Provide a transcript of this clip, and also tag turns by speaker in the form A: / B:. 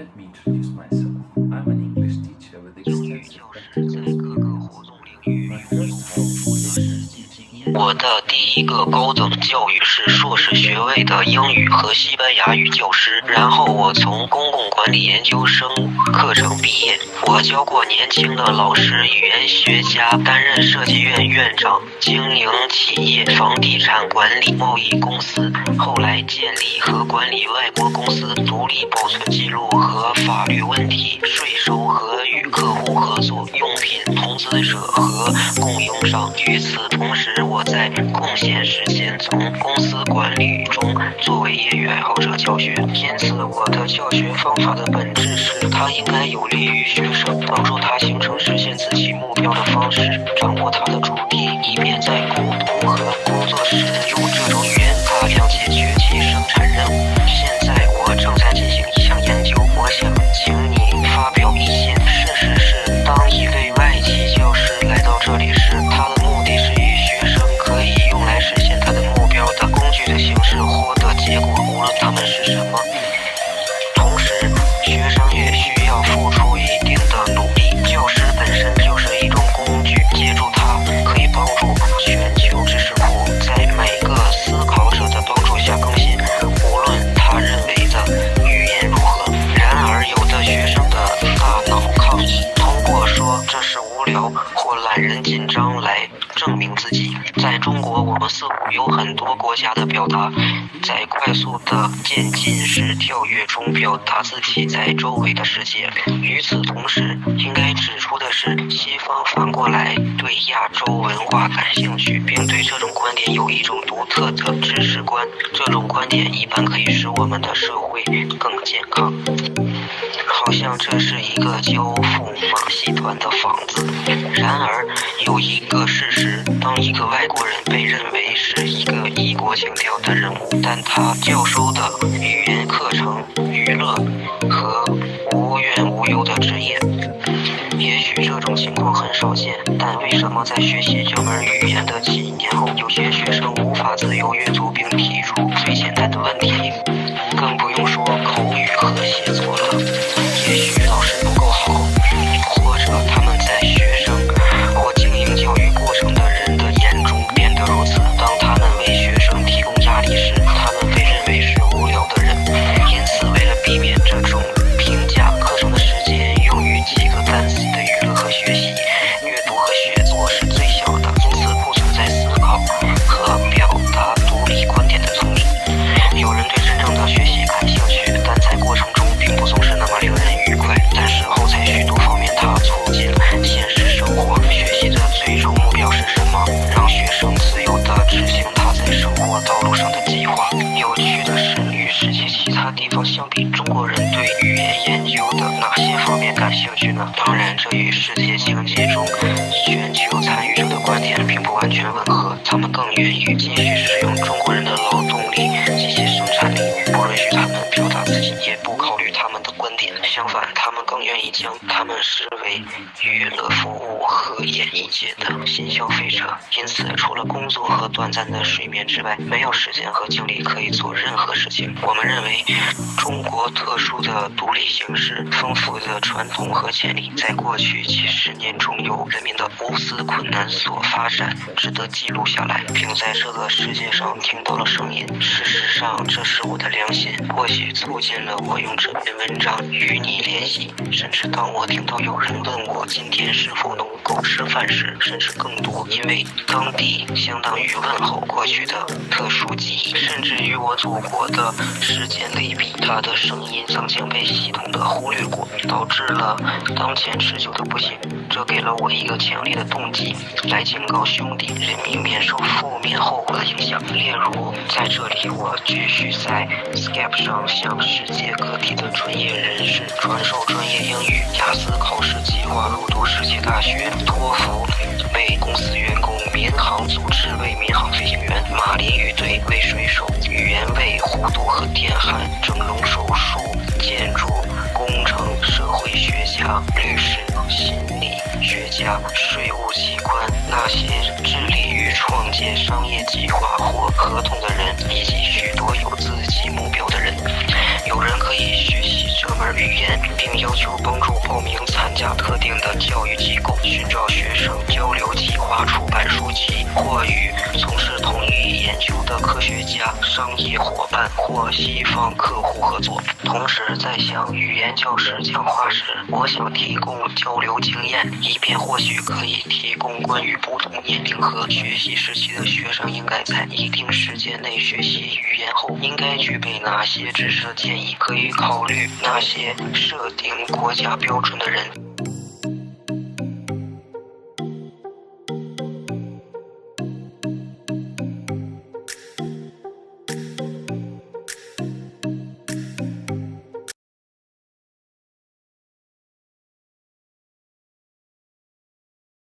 A: Let me introduce myself. I'm an English teacher with
B: 英语
A: extensive
B: 教师
A: practical
B: 在各个活动领域
A: My
B: 拥有
A: first
B: 丰
A: home
B: 富的
A: occupation
B: 实
A: is
B: 际经
A: teaching
B: 验。
A: English.
B: 我的第一个高等教育是硕士学位的英语和西班牙语教师，然后我从公共管理研究生课程毕业。我教过年轻的老师、语言学家，担任设计院院长，经营企业、房地产管理、贸易公司，后来建立和管理外国公司，独立保存记录和法律问题、税收和与客户合作、用品投资者和供应商。与此同时，我在空闲时间从公司管理中作为业余爱好者教学。因此，我的教学方法的本质是，它应该有利于学生，帮助他形成实现自己目标的方式，掌握他的主题，以便在沟通和工作时用这种语言大量解决其生产任务。现在我正在进行一项研究，我想请你发表意见。事实是，当一位外籍教师来到这里时，他的目的是与学生可以用来实现他的目标的工具的形式获得结果，无论他们是什么。同时，学生也需要付出一定的努力。教师本身就是一种工具，借助它可以帮助全球知识库在每个思考者的帮助下更新，无论他认为的语言如何。然而，有的学生的大脑抗议，通过说这是无聊或懒人紧张来证明自己。在中国，我们似乎有很多国家的表达在快速的渐进式跳跃中表达自己在周围的世界。与此同时，应该指出的是，西方反过来对亚洲文化感兴趣，并对这种观点有一种独特的知识观。这种观点一般可以使我们的社会更健康。好像这是一个交付马戏团的幌子。然而，有一个事实，当一个外国人被认为是一个异国情调的人物，但他教授的语言课程、娱乐和无怨无忧的职业。也许这种情况很少见，但为什么在学习这门语言的几年后，有些学生无法自由阅读并提出最简单的问题？更不用说口语和写作了。也许老师不够好，或者他们在学生或经营教育过程的人的眼中变得如此。当他们为学生提供压力时，他们被认为是无聊的人。因此，为了避免这种评价，课程的时间用于几个单词的娱乐和学习，阅读和写作是最小的，因此不存在思考和表达独立观点的聪明。有人对真正的学习感兴趣，但在过程中并不总是那么令人愉快。但是后在许多方面，它促进了现实生活。学习的最终目标是什么？让学生自由地执行他在生活道路上的计划。有趣的是，与世界其他地方相比，中国人对语言研究的哪些方面感兴趣呢？当然，这与世界经济中全球参与者的观点并不完全吻合。他们更愿意继续使用中国人的劳动力、机械生产力，不允许他们表达自己，也不考虑他们的观点。相反，他们更愿意将他们视为娱乐服务和演艺界的新消费者。因此，除了工作和短暂的睡眠之外，没有时间和精力可以做任何事情。我们认为，中国特殊的独立形式、丰富的传统和潜力，在过去几十年中由人民的无私困难所发展，值得记录下来，并在这个世界上听到了声音。事实上，这是我的良心，或许促进了我用这篇文章与你联系。甚至当我听到有人问我今天是否能够吃饭时，甚至更多，因为当地相当于问候过去的特殊记忆，甚至与我祖国的时间类比。他的声音曾经被系统的忽略过，导致了当前持久的不幸。这给了我一个强烈的动机，来警告兄弟，人民免受负面后果的影响。例如，在这里我继续在 Skype 上向世界各地的专业人士传授专业英语。雅思考试计划入读世界大学，托福为公司员工，民航组织为民航飞行员，马林鱼队为水手，语言为弧度和电焊，整容手术、建筑工程、社会学家、律师、心理学家、税务机关，那些致力于创建商业计划或合同的人，以及许多有自己目标的人。有人可以学习这门语言，家特定的教育机构，寻找学生交流计划，出版书籍，或与从事同一研究的科学家、商业伙伴或西方客户合作。同时，在向语言教师讲话时，我想提供交流经验，以便或许可以提供关于不同年龄和学习时期的学生应该在一定时间内学习语言后应该具备哪些知识的建议，可以考虑那些设定国家标准的人。